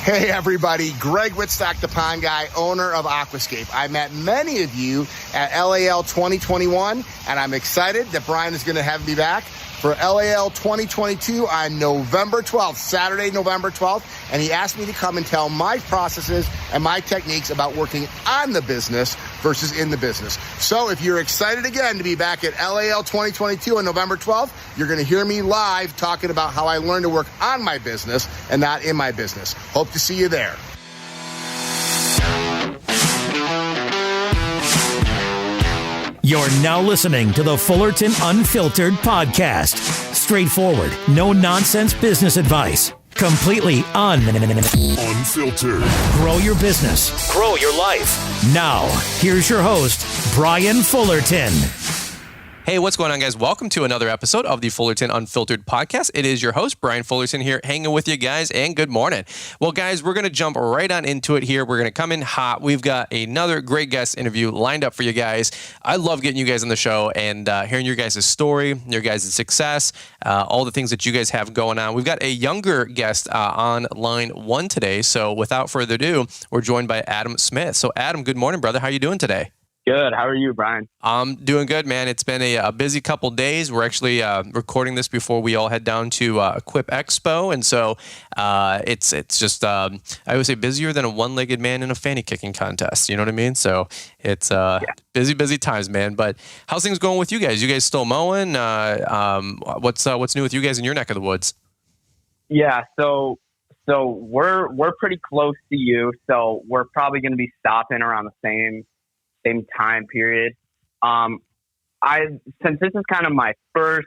Hey everybody, Greg Whitstock, the Pond Guy, owner of Aquascape. I met many of you at LAL 2021, and I'm excited that Brian is going to have me back for LAL 2022 on November 12th, Saturday, November 12th, and he asked me to come and tell my processes and my techniques about working on the business versus in the business. So if you're excited again to be back at LAL 2022 on November 12th, you're going to hear me live talking about how I learned to work on my business and not in my business. Hope to see you there. You're now listening to the Fullerton Unfiltered podcast. Straightforward, no nonsense business advice. Completely unfiltered. Grow your business. Grow your life. Now, here's your host, Brian Fullerton. Hey, what's going on, guys? Welcome to another episode of the Fullerton Unfiltered podcast. It is your host, Brian Fullerton, here hanging with you guys, and good morning. Well, guys, we're going to jump right on into it here. We're going to come in hot. We've got another great guest interview lined up for you guys. I love getting you guys on the show and hearing your guys' story, your guys' success, all the things that you guys have going on. We've got a younger guest on line one today. So without further ado, we're joined by Adam Smith. So Adam, good morning, brother. How are you doing today? Good. How are you, Brian? I'm doing good, man. It's been a busy couple days. We're actually recording this before we all head down to Equip Expo, and so it's just I would say busier than a one-legged man in a fanny kicking contest. You know what I mean? So it's busy times, man. But how's things going with you guys? You guys still mowing? What's new with you guys in your neck of the woods? Yeah. So we're pretty close to you. So we're probably going to be stopping around the same time period. Since this is kind of my first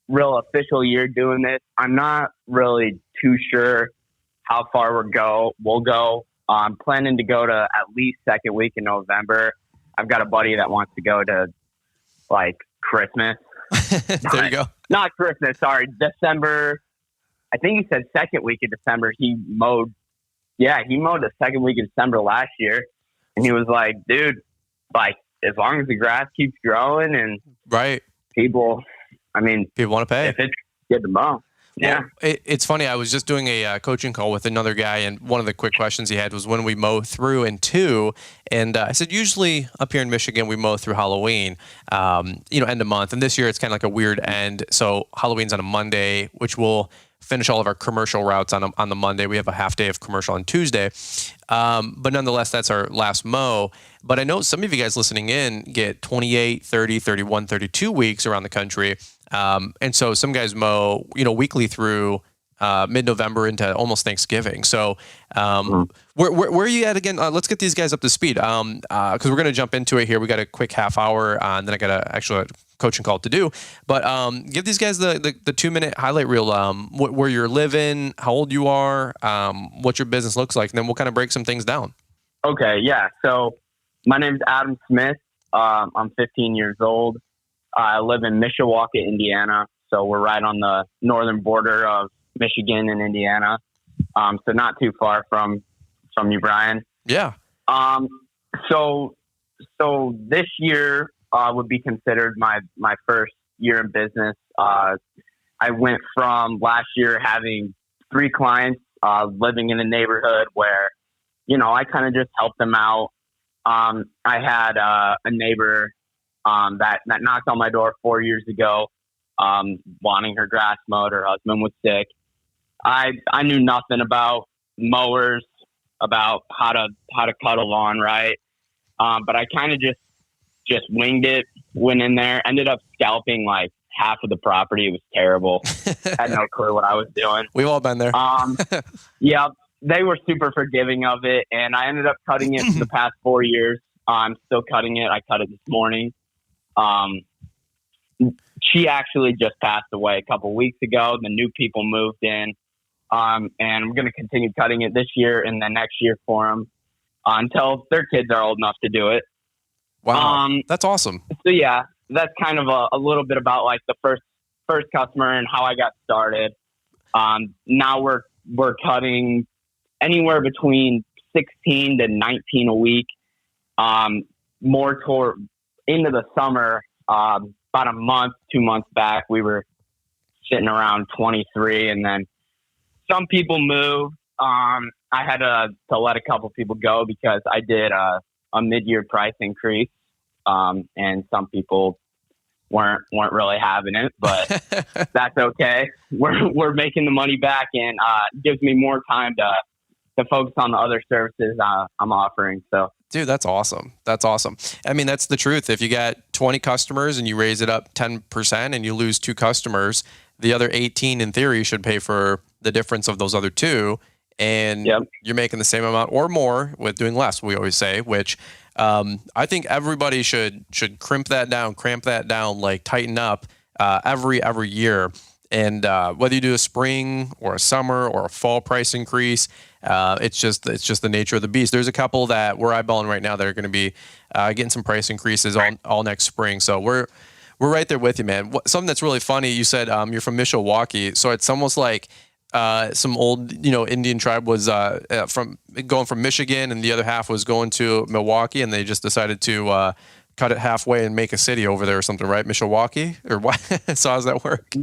real official year doing this, I'm not really too sure how far we'll go. I'm planning to go to at least second week in November. I've got a buddy that wants to go to like Christmas. There you go. Not Christmas, sorry, December. I think he said second week of December. He mowed the second week of December last year. And he was like, dude, like, as long as the grass keeps growing and right, people want to pay. If it's good to mow. Yeah. Well, it's funny. I was just doing a coaching call with another guy, and one of the quick questions he had was when we mow through and to. And I said, usually up here in Michigan, we mow through Halloween, end of month. And this year it's kind of like a weird end. So Halloween's on a Monday, which will finish all of our commercial routes on the Monday. We have a half day of commercial on Tuesday. But nonetheless, that's our last mow. But I know some of you guys listening in get 28, 30, 31, 32 weeks around the country. And so some guys mow, weekly through mid-November into almost Thanksgiving. So where are you at again? Let's get these guys up to speed because we're going to jump into it here. We got a quick half hour and then I got a coaching call to do. But give these guys the 2-minute highlight reel, where you're living, how old you are, what your business looks like, and then we'll kind of break some things down. Okay, yeah. So my name's Adam Smith. I'm 15 years old. I live in Mishawaka, Indiana. So we're right on the northern border of Michigan and Indiana. So not too far from you, Brian. Yeah. So this year would be considered my first year in business. I went from last year having 3 clients, living in a neighborhood where, I kind of just helped them out. I had a neighbor that knocked on my door 4 years ago, wanting her grass mowed. Her husband was sick. I knew nothing about mowers, about how to cut a lawn right. But I kind of just winged it, went in there, ended up scalping like half of the property. It was terrible. Had no clue what I was doing. We've all been there. Yeah, they were super forgiving of it. And I ended up cutting it for the past 4 years. I'm still cutting it. I cut it this morning. She actually just passed away a couple weeks ago. The new people moved in. And I'm going to continue cutting it this year and then next year for them until their kids are old enough to do it. Wow. That's awesome. So yeah, that's kind of a little bit about like the first customer and how I got started. Now we're cutting anywhere between 16 to 19 a week. More toward into the summer, about a month, 2 months back, we were sitting around 23, and then some people moved. I had to let a couple people go because I did a mid-year price increase, and some people weren't really having it, but that's okay. We're making the money back, and it gives me more time to focus on the other services I'm offering. So, dude, that's awesome. That's awesome. I mean, that's the truth. If you got 20 customers and you raise it up 10% and you lose 2 customers, the other 18 in theory should pay for the difference of those other 2. And you're making the same amount or more with doing less, we always say, which I think everybody should cramp that down, like tighten up every year. And whether you do a spring or a summer or a fall price increase, it's just the nature of the beast. There's a couple that we're eyeballing right now that are going to be getting some price increases all next spring. So we're right there with you, man. Something that's really funny, you said you're from Mishawaka, so it's almost like some old, Indian tribe was going from Michigan, and the other half was going to Milwaukee, and they just decided to cut it halfway and make a city over there or something, right? Mishawaka, or what? So how does that work?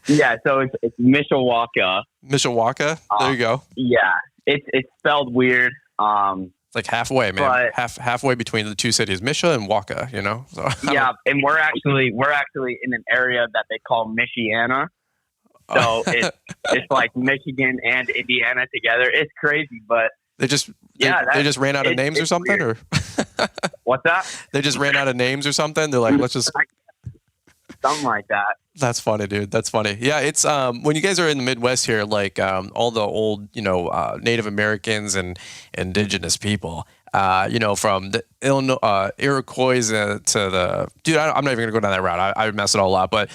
Yeah, so it's Mishawaka. Mishawaka. There you go. Yeah, it's spelled weird. It's like halfway, man. Halfway between the two cities, Misha and Waka. So, yeah, and we're actually in an area that they call Michiana. So it's like Michigan and Indiana together. It's crazy, but they just ran out of names or something, or what's that? They just ran out of names or something. They're like, let's just something like that. That's funny, dude. That's funny. Yeah, it's when you guys are in the Midwest here, like all the old, Native Americans and indigenous people. From the Illinois, Iroquois to the dude. I'm not even gonna go down that route. I mess it all up. But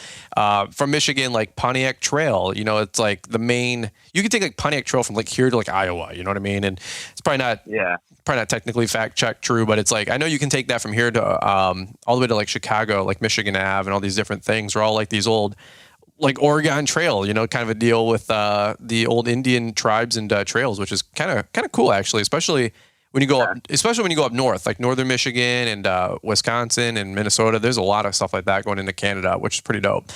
from Michigan, like Pontiac Trail, it's like the main. You can take like Pontiac Trail from like here to like Iowa. You know what I mean? And it's probably not technically fact check true, but it's like I know you can take that from here to all the way to like Chicago, like Michigan Ave, and all these different things are all like these old. Like Oregon Trail, kind of a deal with the old Indian tribes and trails, which is kind of cool actually, especially when you go up north, like northern Michigan and Wisconsin and Minnesota. There's a lot of stuff like that going into Canada, which is pretty dope.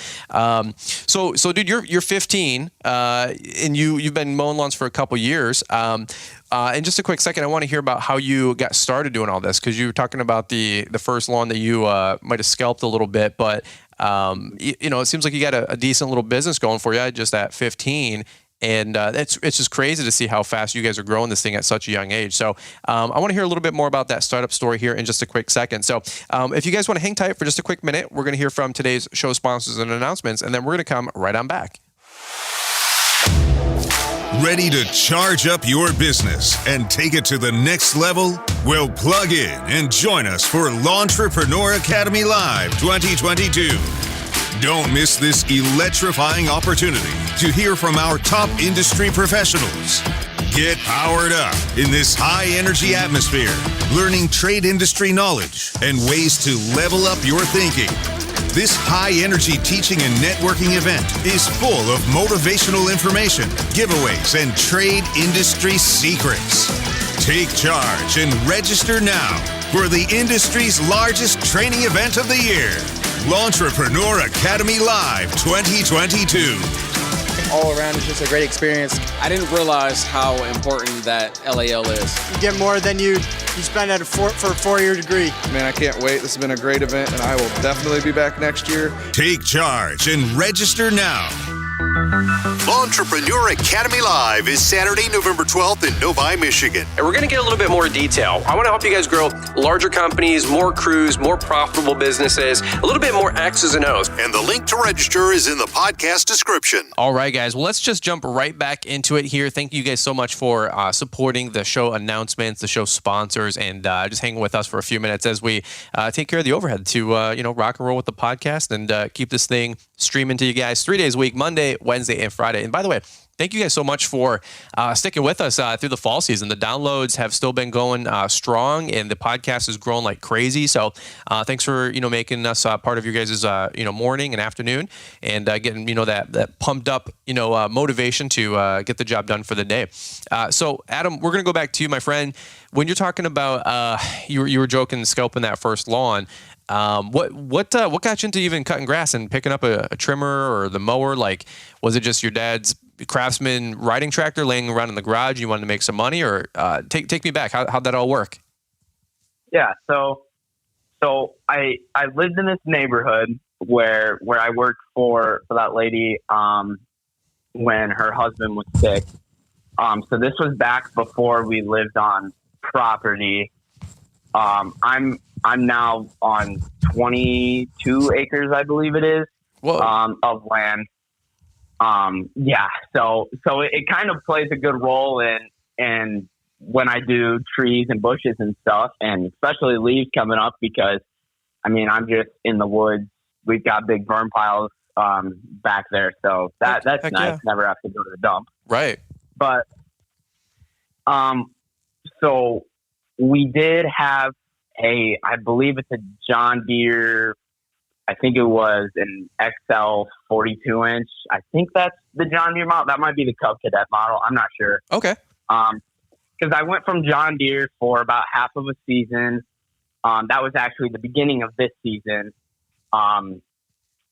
So dude, you're 15, and you've been mowing lawns for a couple years. And just a quick second, I want to hear about how you got started doing all this, because you were talking about the first lawn that you might have scalped a little bit, but it seems like you got a decent little business going for you just at 15. And it's just crazy to see how fast you guys are growing this thing at such a young age. So I want to hear a little bit more about that startup story here in just a quick second. So if you guys want to hang tight for just a quick minute, we're going to hear from today's show sponsors and announcements, and then we're going to come right on back. Ready to charge up your business and take it to the next level? Well, plug in and join us for Lawntrepreneur Academy Live 2022. Don't miss this electrifying opportunity to hear from our top industry professionals. Get powered up in this high-energy atmosphere, learning trade industry knowledge and ways to level up your thinking. This high-energy teaching and networking event is full of motivational information, giveaways, and trade industry secrets. Take charge and register now for the industry's largest training event of the year. Lawntrepreneur Academy Live 2022. All around, it's just a great experience. I didn't realize how important that LAL is. You get more than you spend at for a 4-year degree. Man, I can't wait. This has been a great event, and I will definitely be back next year. Take charge and register now. Lawntrepreneur Academy Live is Saturday, November 12th in Novi, Michigan. And we're going to get a little bit more detail. I want to help you guys grow larger companies, more crews, more profitable businesses, a little bit more X's and O's. And the link to register is in the podcast description. All right, guys. Well, let's just jump right back into it here. Thank you guys so much for supporting the show announcements, the show sponsors, and just hanging with us for a few minutes as we take care of the overhead to rock and roll with the podcast and keep this thing streaming to you guys 3 days a week, Monday, Wednesday, and Friday. And by the way, thank you guys so much for sticking with us through the fall season. The downloads have still been going strong, and the podcast has grown like crazy. So thanks for making us part of your guys' morning and afternoon, and getting that pumped up motivation to get the job done for the day. So Adam, we're gonna go back to you, my friend. When you're talking about you were joking scalping that first lawn. What got you into even cutting grass and picking up a trimmer or the mower? Like, was it just your dad's Craftsman riding tractor laying around in the garage? You wanted to make some money, or take me back. How'd that all work? Yeah. So I lived in this neighborhood where I worked for that lady when her husband was sick. So this was back before we lived on property. I'm now on 22 acres, I believe it is, of land. Yeah. So it kind of plays a good role in when I do trees and bushes and stuff, and especially leaves coming up, because I mean, I'm just in the woods. We've got big burn piles back there. So that's nice. Yeah. Never have to go to the dump. Right. But so we did have I believe it's a John Deere, I think it was an XL 42 inch. I think that's the John Deere model. That might be the Cub Cadet model. I'm not sure. Okay. Because I went from John Deere for about half of a season. That was actually the beginning of this season.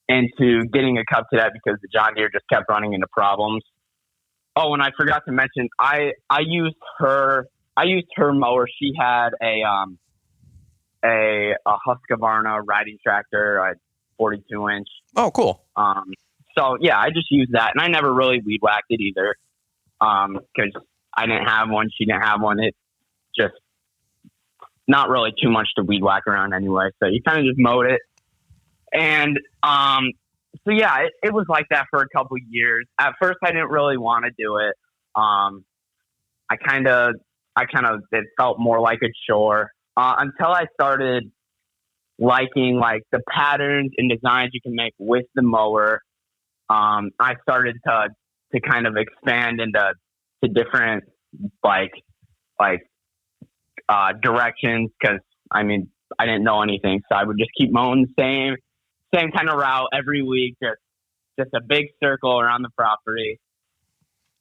Into getting a Cub Cadet because the John Deere just kept running into problems. Oh, and I forgot to mention, I used her mower. She had a Husqvarna riding tractor, a 42 inch. Oh, cool. So yeah, I just used that, and I never really weed whacked it either. Because I didn't have one, she didn't have one. It just not really too much to weed whack around anyway. So you kind of just mowed it. And so yeah, it was like that for a couple years. At first, I didn't really want to do it. I kind of it felt more like a chore until I started liking like the patterns and designs you can make with the mower. I started to kind of expand into different directions, because I mean, I didn't know anything, so I would just keep mowing the same kind of route every week, just a big circle around the property.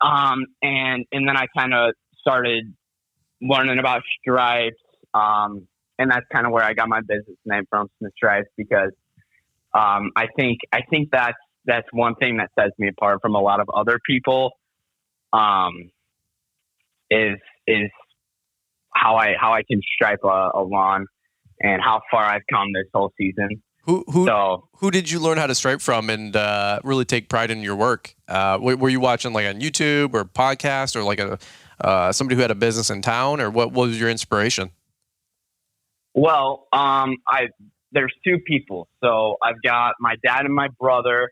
And then I kind of started learning about stripes. And that's kind of where I got my business name from, Smith Stripes, because I think that's one thing that sets me apart from a lot of other people. Is how I can stripe a lawn, and how far I've come this whole season. Who did you learn how to stripe from and really take pride in your work? Were you watching like on YouTube or podcast, or like somebody who had a business in town, or what was your inspiration? Well, there's two people. So I've got my dad and my brother,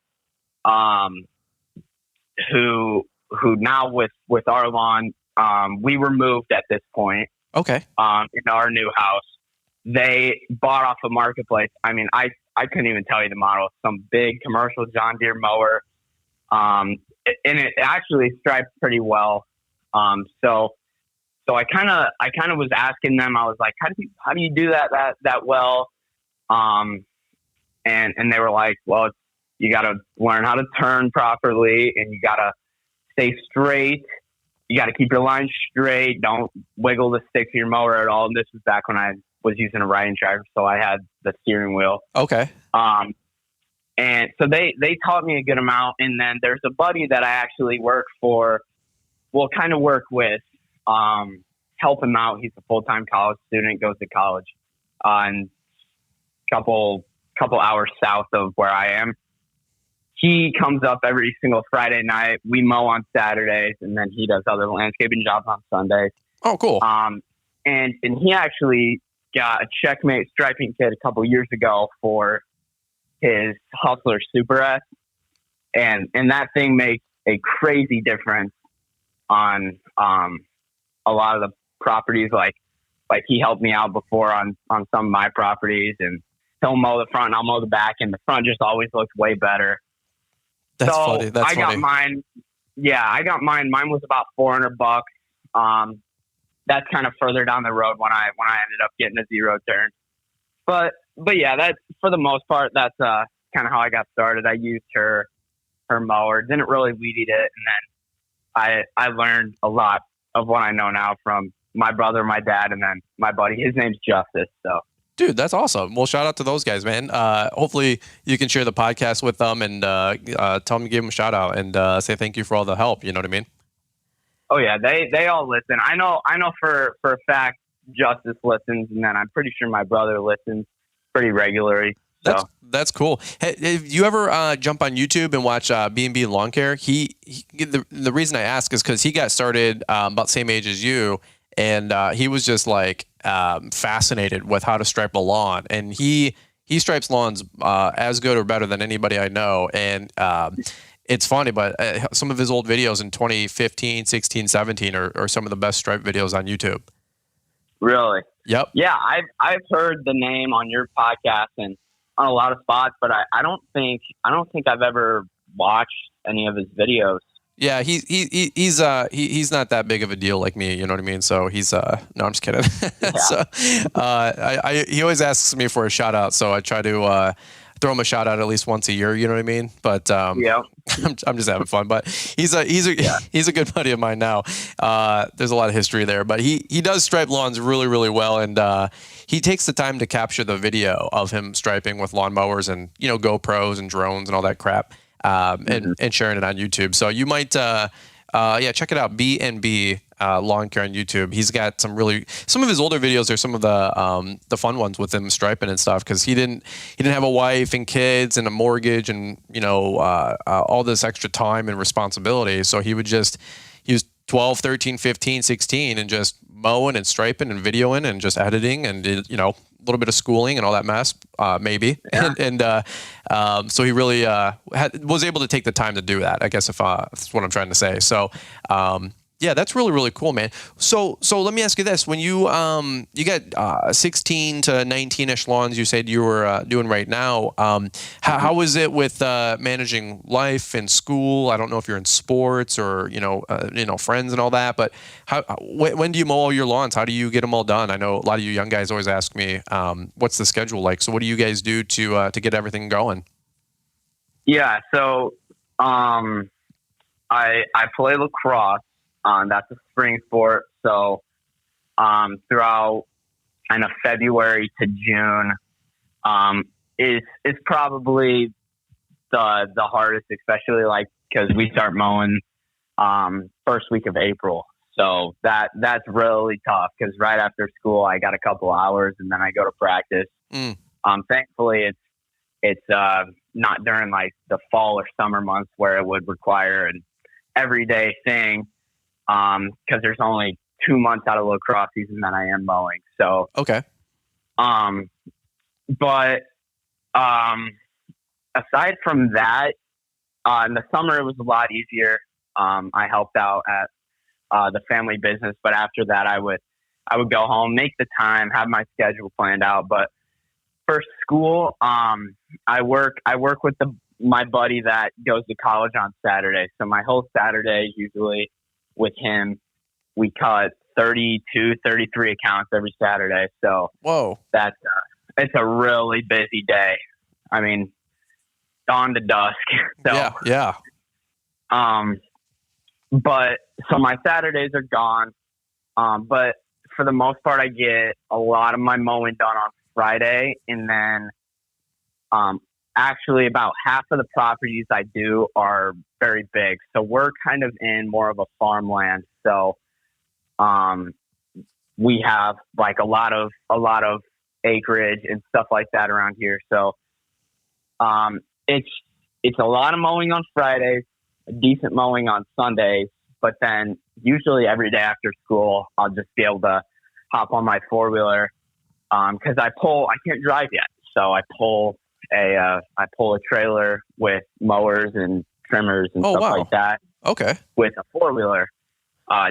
who now with our lawn, we were moved at this point. Okay. In our new house, they bought off a marketplace. I mean, I couldn't even tell you the model. Some big commercial John Deere mower. And it actually stripes pretty well. So I kind of was asking them, I was like, how do you do that well? And they were like, well, you got to learn how to turn properly, and you got to stay straight. You got to keep your line straight. Don't wiggle the stick of your mower at all. And this was back when I was using a riding tractor, so I had the steering wheel. Okay. And so they taught me a good amount. And then there's a buddy that I actually work with, help him out. He's a full-time college student, goes to college, and couple hours south of where I am. He comes up every single Friday night. We mow on Saturdays, and then he does other landscaping jobs on Sundays. Oh, cool. And he actually got a Checkmate striping kit a couple years ago for his Hustler Super S, and that thing makes a crazy difference on a lot of the properties. Like he helped me out before on some of my properties, and he'll mow the front and I'll mow the back, and the front just always looks way better. That's funny. I got mine. Yeah, I got mine. Mine was about $400. That's kind of further down the road when I ended up getting a zero turn. But yeah, that's for the most part, that's kind of how I got started. I used her mower, didn't really weed eat it, and then I learned a lot of what I know now from my brother, my dad, and then my buddy. His name's Justice. So Dude, that's awesome. Well, shout out to those guys, man. Hopefully you can share the podcast with them and tell them to give them a shout out and say thank you for all the help. You know what I mean? Oh yeah, they all listen. I know for a fact Justice listens, and then I'm pretty sure my brother listens pretty regularly. So. That's cool. Hey, have you ever jump on YouTube and watch B&B Lawn Care? The reason I ask is because he got started about the same age as you, and he was just like fascinated with how to stripe a lawn, and he stripes lawns as good or better than anybody I know. And it's funny, but some of his old videos in 2015, 16, 17 are some of the best stripe videos on YouTube. Really? Yep. Yeah, I've heard the name on your podcast and on a lot of spots, but I don't think I've ever watched any of his videos. Yeah, he's not that big of a deal like me, you know what I mean? So he's no, I'm just kidding. Yeah. So he always asks me for a shout out, so I try to throw him a shout out at least once a year, you know what I mean? But yeah. I'm just having fun. But he's a good buddy of mine now. There's a lot of history there, but he does stripe lawns really, really well, and he takes the time to capture the video of him striping with lawnmowers and GoPros and drones and all that crap. And sharing it on YouTube. So you might, check it out. B&B Lawn Care on YouTube. He's got some of his older videos are some of the fun ones with him striping and stuff. Cause he didn't have a wife and kids and a mortgage and, all this extra time and responsibility. So he was 12, 13, 15, 16 and just mowing and striping and videoing and just editing and did, a little bit of schooling and all that mess, maybe. Yeah. So he really was able to take the time to do that, I guess, if that's what I'm trying to say. So, yeah, that's really, really cool, man. So let me ask you this. When you got 16 to 19-ish lawns you said you were doing right now, how is it with managing life and school? I don't know if you're in sports or, friends and all that, but when do you mow all your lawns? How do you get them all done? I know a lot of you young guys always ask me, what's the schedule like? So what do you guys do to get everything going? Yeah, so I play lacrosse. That's a spring sport. So throughout kind of February to June is probably the hardest, especially because we start mowing first week of April. So that's really tough because right after school I got a couple hours and then I go to practice. Thankfully it's not during the fall or summer months where it would require an everyday thing. Cause there's only 2 months out of lacrosse season that I am mowing. So, okay. But, aside from that, in the summer, it was a lot easier. I helped out at, the family business, but after that I would go home, make the time, have my schedule planned out. But for school, I work with my buddy that goes to college on Saturday. So my whole Saturday usually with him, we cut 32, 33 accounts every Saturday. So whoa, it's a really busy day. I mean, dawn to dusk. So, yeah. But so my Saturdays are gone. But for the most part, I get a lot of my mowing done on Friday, and then, actually about half of the properties I do are very big. So we're kind of in more of a farmland. So, we have a lot of acreage and stuff like that around here. So, it's a lot of mowing on Fridays, a decent mowing on Sundays, but then usually every day after school, I'll just be able to hop on my 4-wheeler. Cause I can't drive yet. So I pull a trailer with mowers and trimmers and stuff like that. Okay. With a 4-wheeler,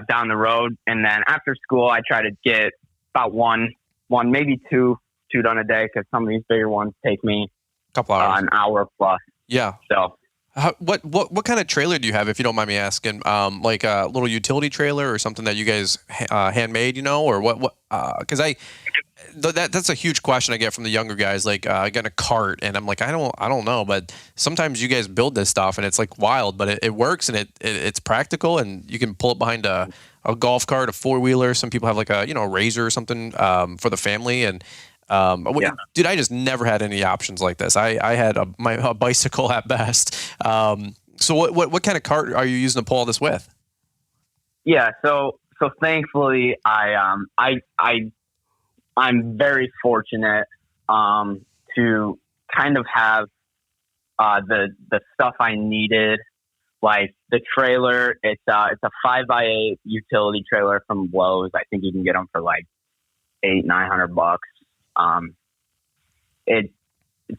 down the road. And then after school, I try to get about one, maybe two done a day. Cause some of these bigger ones take me a couple hours, an hour plus. Yeah. So what kind of trailer do you have, if you don't mind me asking? Like a little utility trailer or something that you guys handmade, or what? Cause that's a huge question I get from the younger guys. I got a cart and I'm like, I don't know, but sometimes you guys build this stuff and it's wild, but it works and it's practical and you can pull it behind a golf cart, a 4-wheeler. Some people have a Razor or something, for the family. And, Dude, I just never had any options like this. I had a bicycle at best. So what kind of cart are you using to pull all this with? Yeah, so thankfully I'm very fortunate to kind of have the stuff I needed, like the trailer. It's a 5x8 utility trailer from Lowe's. I think you can get them for like $800-900. It's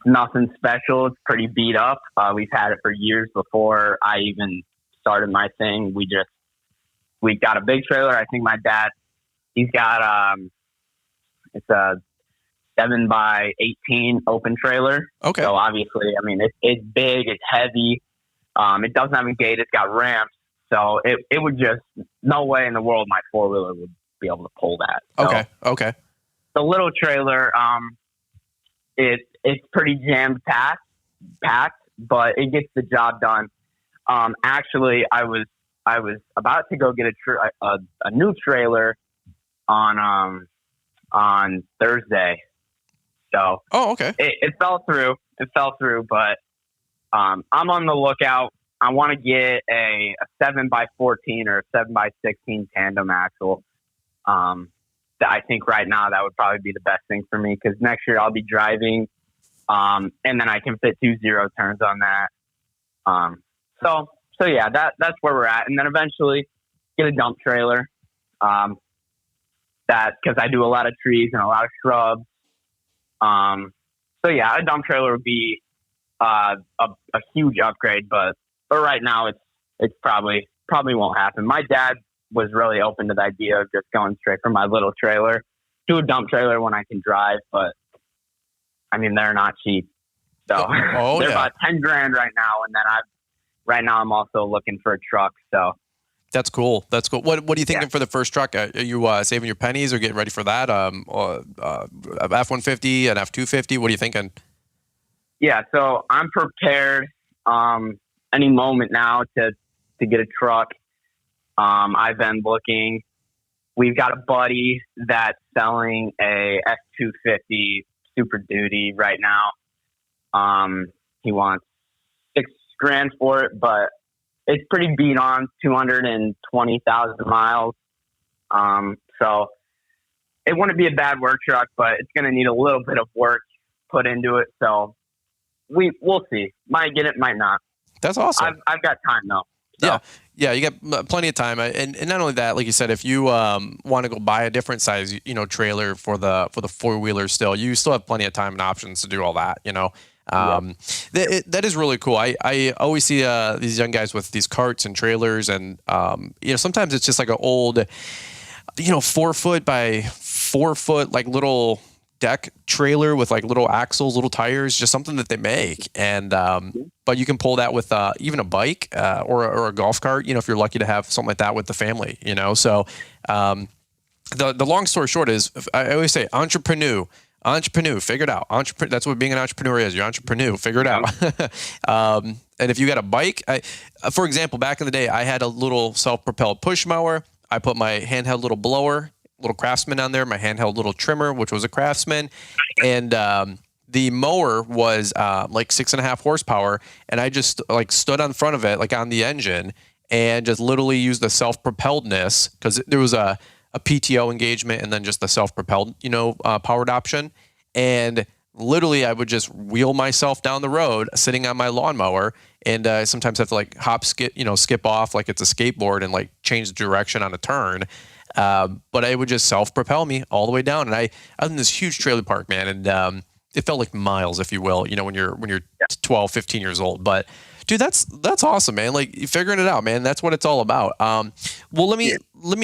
nothing special. It's pretty beat up. We've had it for years before I even started my thing. We got a big trailer. I think my dad, he's got it's a 7x18 open trailer. Okay. So obviously, I mean, it's big, it's heavy. It doesn't have a gate. It's got ramps. So it would just, no way in the world my 4-wheeler would be able to pull that. So Okay. the little trailer, it's pretty packed, but it gets the job done. Actually, I was about to go get a new trailer on Thursday. So okay. It fell through. But I'm on the lookout. I want to get a 7x14 or a 7x16 tandem axle. I think right now that would probably be the best thing for me, because next year I'll be driving, and then I can fit 2 0 turns on that. So yeah, that's where we're at, and then eventually get a dump trailer. That, because I do a lot of trees and a lot of shrubs. So yeah, a dump trailer would be a huge upgrade, but right now it's probably won't happen. My dad was really open to the idea of just going straight from my little trailer to a dump trailer when I can drive, but I mean, they're not cheap. So they're about $10,000 right now. And then I'm also looking for a truck. So that's cool. What are you thinking for the first truck? Are you saving your pennies or getting ready for that? F-150 and F-250. What are you thinking? Yeah. So I'm prepared, any moment now to get a truck. I've been looking. We've got a buddy that's selling a F-250 Super Duty right now. He wants $6,000 for it, but it's pretty beat on, 220,000 miles. So it wouldn't be a bad work truck, but it's going to need a little bit of work put into it. So we'll see. Might get it, might not. That's awesome. I've got time though. So. Yeah, you got plenty of time, and not only that, like you said, if you want to go buy a different size, trailer for the 4-wheeler, you still have plenty of time and options to do all that. That is really cool. I always see these young guys with these carts and trailers, and sometimes it's just like an old, 4 foot by 4 foot like little deck trailer with like little axles, little tires, just something that they make. And but you can pull that with even a bike or a golf cart, if you're lucky to have something like that with the family, So the long story short is, I always say entrepreneur, figure it out. That's what being an entrepreneur is. You're entrepreneur, figure it out. And if you got a bike, for example, back in the day, I had a little self-propelled push mower. I put my handheld little blower, little Craftsman on there, my handheld little trimmer, which was a Craftsman, and the mower was like 6.5 horsepower, and I just like stood on front of it, like on the engine, and just literally used the self-propelledness, because there was a PTO engagement and then just the self-propelled, powered option, and literally I would just wheel myself down the road sitting on my lawnmower, and sometimes have to like skip off like it's a skateboard and like change the direction on a turn. But I would just self-propel me all the way down. And I was in this huge trailer park, man. And it felt like miles, if you will, when you're 12, 15 years old. But dude, that's awesome, man. Like, you're figuring it out, man. That's what it's all about. Well, let me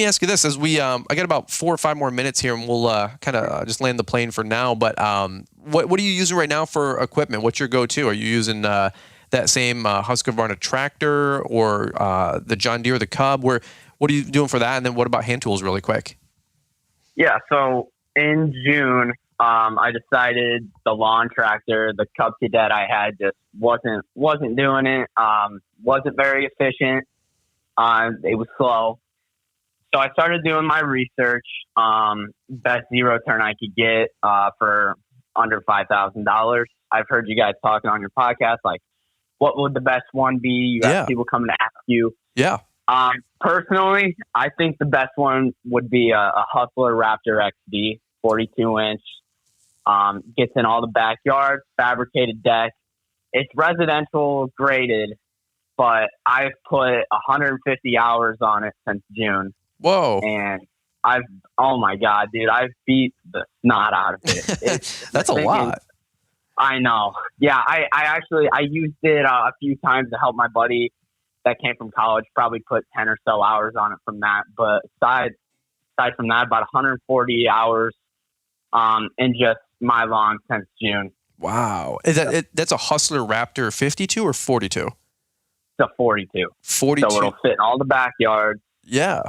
ask you this, as we, I got about 4 or 5 more minutes here, and we'll kind of just land the plane for now. But what are you using right now for equipment? What's your go-to? Are you using that same Husqvarna tractor, or the John Deere, the Cub? What are you doing for that? And then what about hand tools really quick? Yeah. So in June, I decided the lawn tractor, the Cub Cadet I had, just wasn't doing it. Wasn't very efficient. It was slow. So I started doing my research. Best zero turn I could get for under $5,000. I've heard you guys talking on your podcast, like, what would the best one be? You have people coming to ask you. Yeah. Personally, I think the best one would be a Hustler Raptor XD, 42-inch. Gets in all the backyards, fabricated deck. It's residential graded, but I've put 150 hours on it since June. Whoa. And oh my God, dude, I've beat the snot out of it. That's a lot. I know. Yeah, I used it a few times to help my buddy that came from college, probably put 10 or so hours on it from that. But aside from that, about 140 hours in just my lawn since June. Wow. That's a Hustler Raptor 52 or 42? It's a 42. 42. So it'll fit in all the backyards. Yeah.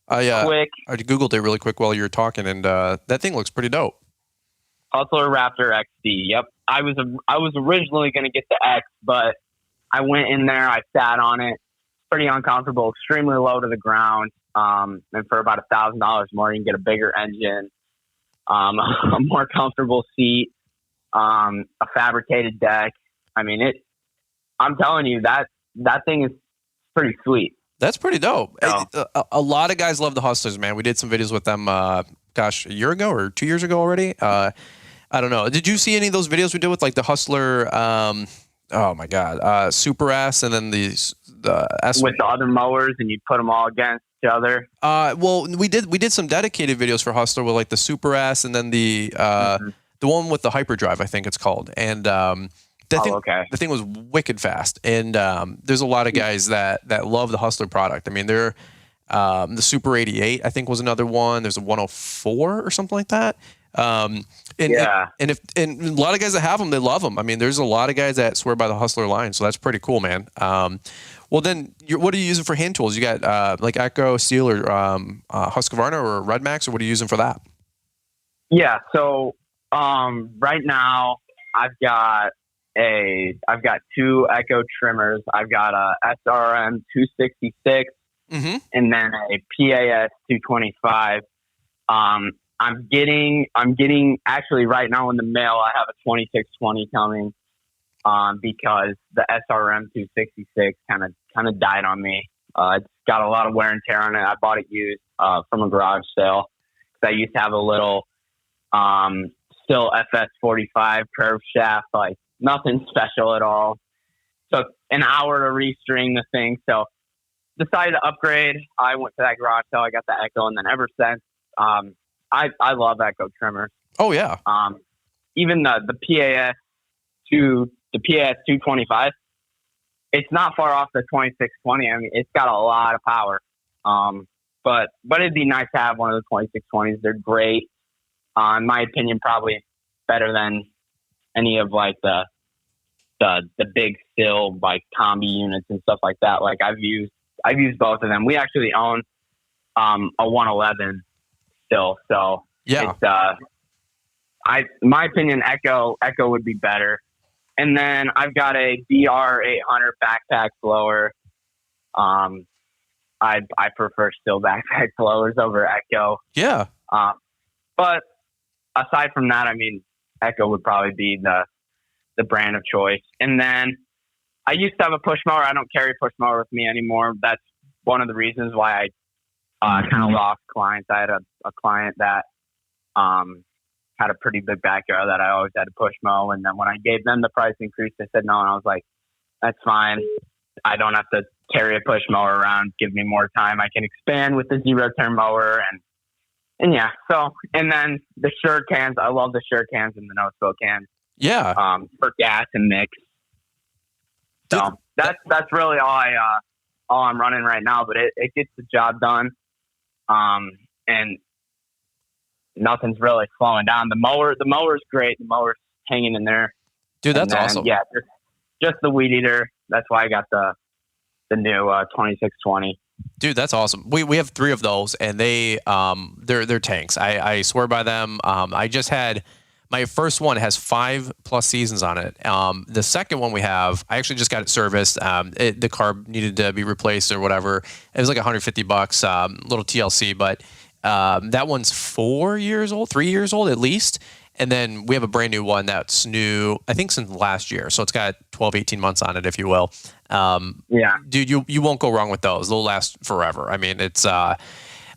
Quick. I Googled it really quick while you were talking, and that thing looks pretty dope. Hustler Raptor XD. Yep. I was originally going to get the X, but I went in there. I sat on it. Pretty uncomfortable. Extremely low to the ground. And for about $1,000 more, you can get a bigger engine, a more comfortable seat, a fabricated deck. I mean, I'm telling you that thing is pretty sweet. That's pretty dope. So, a lot of guys love the Hustlers, man. We did some videos with them, a year ago or 2 years ago already. I don't know. Did you see any of those videos we did with like the Hustler? Oh my God, Super S, and then the S with the other mowers, and you put them all against each other. Well, we did some dedicated videos for Hustler with like the Super S, and then the one with the hyperdrive, I think it's called, and the thing was wicked fast. And there's a lot of guys that love the Hustler product. I mean, they're the Super 88, I think, was another one. There's a 104 or something like that. And a lot of guys that have them, they love them. I mean, there's a lot of guys that swear by the Hustler line, so that's pretty cool, man. Well, then, what are you using for hand tools? You got like Echo, Steel, or Husqvarna or Red Max, or what are you using for that? Yeah, so right now I've got two Echo trimmers. I've got a SRM 266 and then a PAS 225. I'm getting actually right now in the mail. I have a 2620 coming because the SRM 266 kind of died on me. It's got a lot of wear and tear on it. I bought it used from a garage sale because I used to have a little still FS45 curved shaft, like nothing special at all. Took an hour to restring the thing, so decided to upgrade. I went to that garage sale. I got the Echo, and then ever since, I love Echo trimmers. Oh yeah. Even the PAS 225. It's not far off the 2620. I mean, it's got a lot of power. But it'd be nice to have one of the 2620s. They're great. In my opinion, probably better than any of like the big still like combi units and stuff like that. Like I've used both of them. We actually own a 111 still. So yeah, it's, my opinion, Echo would be better. And then I've got a DR800 backpack blower. I prefer still backpack blowers over Echo. Yeah. But aside from that, I mean, Echo would probably be the brand of choice. And then I used to have a push mower. I don't carry a push mower with me anymore. That's one of the reasons why I kind of lost clients. I had a client that had a pretty big backyard that I always had to push mow. And then when I gave them the price increase, they said no. And I was like, that's fine. I don't have to carry a push mower around. Give me more time. I can expand with the zero turn mower. And yeah, so, and then the Sure cans. I love the Sure cans and the no spill cans. Yeah. For gas and mix. So that's really all I'm running right now, but it gets the job done. And nothing's really slowing down. The mower's great. The mower's hanging in there. Dude, that's awesome. Yeah, just the weed eater. That's why I got the new 2620. Dude, that's awesome. We have 3 of those, and they're tanks. I swear by them. I just had My first one has 5+ seasons on it. The second one we have, I actually just got it serviced. The carb needed to be replaced or whatever. It was like $150, little TLC, but that one's 4 years old, 3 years old at least. And then we have a brand new one that's new, I think since last year. So it's got 12, 18 months on it, if you will. Dude, you won't go wrong with those. They'll last forever. I mean, it's,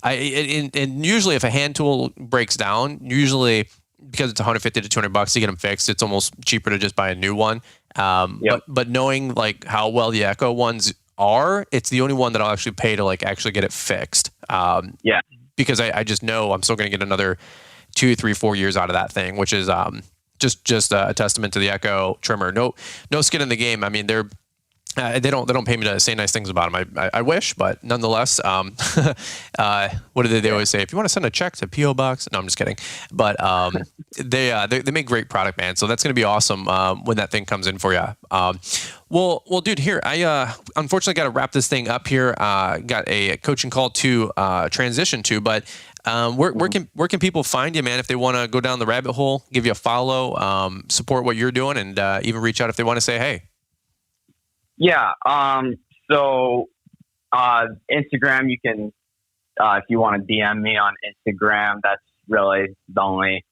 and usually if a hand tool breaks down, usually because it's $150 to $200 to get them fixed, it's almost cheaper to just buy a new one. But knowing like how well the Echo ones are, it's the only one that I'll actually pay to like actually get it fixed. Because I just know I'm still going to get another 2, 3, 4 years out of that thing, which is just a testament to the Echo trimmer. No skin in the game. I mean, they don't pay me to say nice things about them. I wish, but nonetheless, what do they always say? If you want to send a check to P.O. Box, no, I'm just kidding. But they make great product, man. So that's going to be awesome when that thing comes in for you. Well, dude, here I unfortunately got to wrap this thing up here. Got a coaching call to transition to, but where can people find you, man? If they want to go down the rabbit hole, give you a follow, support what you're doing, and even reach out if they want to say hey. Yeah. So Instagram, you can, if you want to DM me on Instagram, that's really the only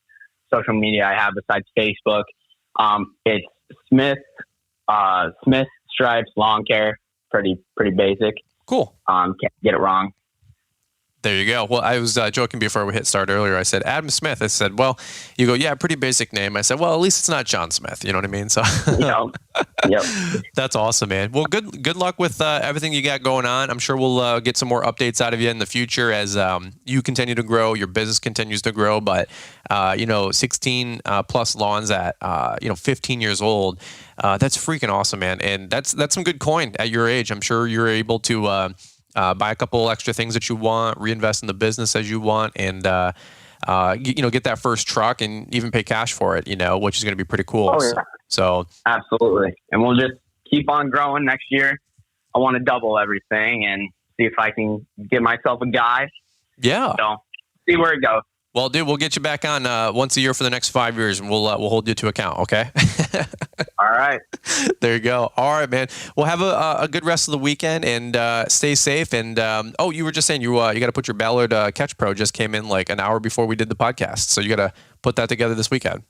social media I have besides Facebook. It's Smith Stripes Lawn Care. Pretty basic. Cool. Can't get it wrong. There you go. Well, I was joking before we hit start earlier. I said, Adam Smith. I said, well, you go, yeah, pretty basic name. I said, well, at least it's not John Smith. You know what I mean? So Yep. That's awesome, man. Well, good luck with everything you got going on. I'm sure we'll get some more updates out of you in the future as you continue to grow, your business continues to grow. But, 16 plus lawns at, 15 years old, that's freaking awesome, man. And that's some good coin at your age. I'm sure you're able to buy a couple extra things that you want, reinvest in the business as you want, and get that first truck and even pay cash for it, which is going to be pretty cool. Oh, yeah. So absolutely. And we'll just keep on growing next year. I want to double everything and see if I can get myself a guy. Yeah. So see where it goes. Well, dude, we'll get you back on once a year for the next 5 years, and we'll hold you to account. Okay. All right. There you go. All right, man. Well, have a good rest of the weekend and stay safe. And you were just saying you got to put your Ballard Catch Pro just came in like an hour before we did the podcast, so you got to put that together this weekend.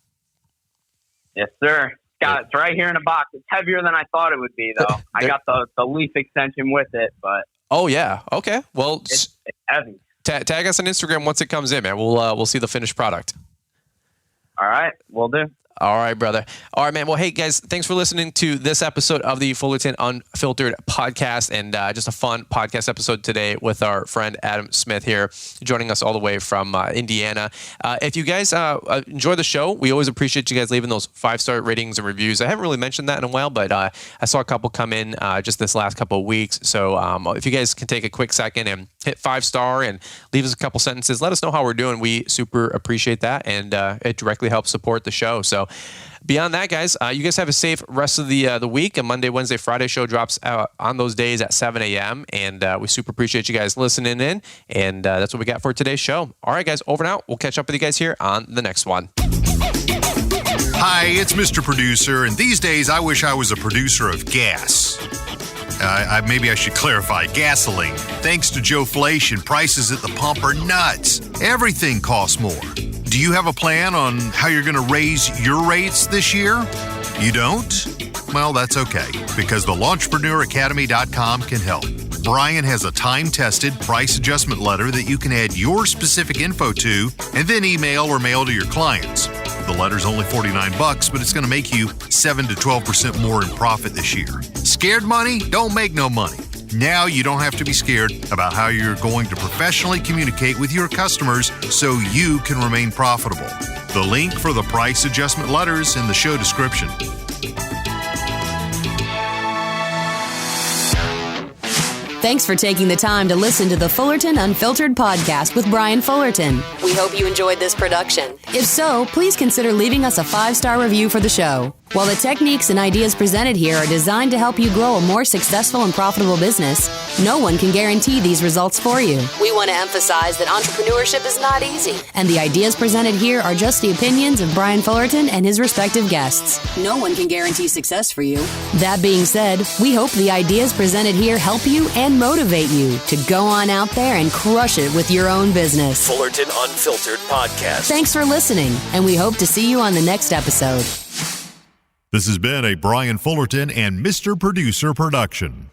Yes, sir. It's right here in a box. It's heavier than I thought it would be, though. I got the leaf extension with it, but oh yeah, okay. Well, it's heavy. Tag us on Instagram once it comes in, man. We'll see the finished product. All right, will do. All right, brother. All right, man. Well, hey, guys, thanks for listening to this episode of the Fullerton Unfiltered podcast, and just a fun podcast episode today with our friend Adam Smith here, joining us all the way from Indiana. If you guys enjoy the show, we always appreciate you guys leaving those 5-star ratings and reviews. I haven't really mentioned that in a while, but I saw a couple come in just this last couple of weeks. So if you guys can take a quick second and hit 5-star and leave us a couple sentences, let us know how we're doing. We super appreciate that, and it directly helps support the show. So beyond that, guys, you guys have a safe rest of the week. A Monday, Wednesday, Friday show drops out on those days at 7 a.m. And we super appreciate you guys listening in. And that's what we got for today's show. All right, guys, over and out. We'll catch up with you guys here on the next one. Hi, it's Mr. Producer. And these days, I wish I was a producer of gas. Maybe I should clarify, gasoline. Thanks to Joeflation, prices at the pump are nuts. Everything costs more. Do you have a plan on how you're going to raise your rates this year? You don't? Well, that's okay, because the LaunchpreneurAcademy.com can help. Brian has a time-tested price adjustment letter that you can add your specific info to and then email or mail to your clients. The letter's only $49, but it's going to make you 7 to 12% more in profit this year. Scared money? Don't make no money. Now you don't have to be scared about how you're going to professionally communicate with your customers so you can remain profitable. The link for the price adjustment letters in the show description. Thanks for taking the time to listen to the Fullerton Unfiltered podcast with Brian Fullerton. We hope you enjoyed this production. If so, please consider leaving us a 5-star review for the show. While the techniques and ideas presented here are designed to help you grow a more successful and profitable business, no one can guarantee these results for you. We want to emphasize that entrepreneurship is not easy, and the ideas presented here are just the opinions of Brian Fullerton and his respective guests. No one can guarantee success for you. That being said, we hope the ideas presented here help you and motivate you to go on out there and crush it with your own business. Fullerton Unfiltered Podcast. Thanks for listening, and we hope to see you on the next episode. This has been a Brian Fullerton and Mr. Producer production.